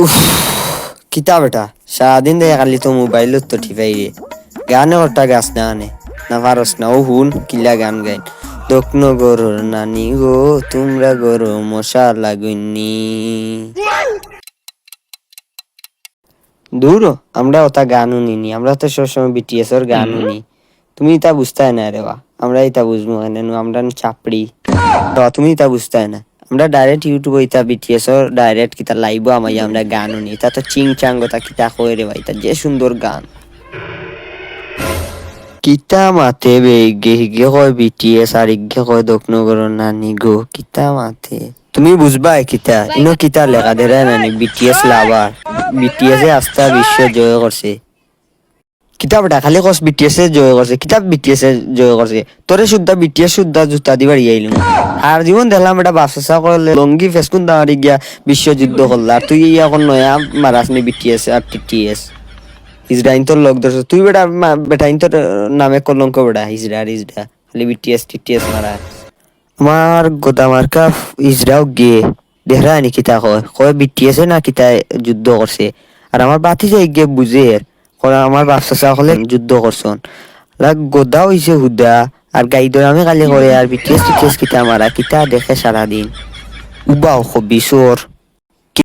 উফ কিতা বেটা সারাদিন দেখে খালি তো মোবাইল তো ঠিপাই রে গানে ওটা গাছ না আনে না পারস না ও হুন কিলা গান গাইন দক্ষিণ গরুর নানি গো তোমরা গরু মশা লাগুনি দূর আমরা ওটা গান শুনিনি আমরা তো সবসময় বিটিএস এর গান শুনি তুমি তা বুঝতে না রে বা আমরা এটা বুঝবো কেন আমরা চাপড়ি তো তুমি তা বুঝতে না আমরা ডাইরেক্ট ইউটিউব ইতা বিটিএস এর ডাইরেক্ট কিতা লাইভ আমাই আমরা গান শুনি তা তো চিং চাং কথা কিতা কই রে ভাই তা যে সুন্দর গান কিতা মাতে বে গে গে কয় বিটিএস আর গে কয় দক্ষিণগর নানি গো কিতা মাতে তুমি বুঝবা কিতা ইনো কিতা লেখা দেরা নানি বিটিএস লাভার বিটিএস এ আস্থা বিশ্ব জয় করছে কিতাব খালি কস বিটিএস এ জয় করছে কিতাব বিটিএস এ জয় করছে তোরে শুদ্ধা বিটিএস শুদ্ধা জুতা দিবার আইলু আর জীবন দেখলাম এটা বাসা করলে লঙ্গি ফেসকুন দাঁড়ি গিয়া বিশ্বযুদ্ধ করলা আর তুই এখন নয়া মারাসনি বিটিএস আর টিটিএস ইসরাইল তোর লোক ধরছ তুই বেটা বেটাইন তোর নামে কলঙ্ক বেটা ইসরা খালি বিটিএস টিটিএস মারা আমার গোদামার কাপ ইসরাও গিয়ে দেহরা নি কিতা কয় বিটিএস না কিতা যুদ্ধ করছে আর আমার বাতি যাই গিয়ে বুঝে আমার বাচ্চা হলে যুদ্ধ করছন গোদা হইছে হুদা আর গাই ধরে আমি কালি করে আর বিটিএস টিটিএস কিতা মারা কিতা দেখে সারাদিন উবাও খবিসর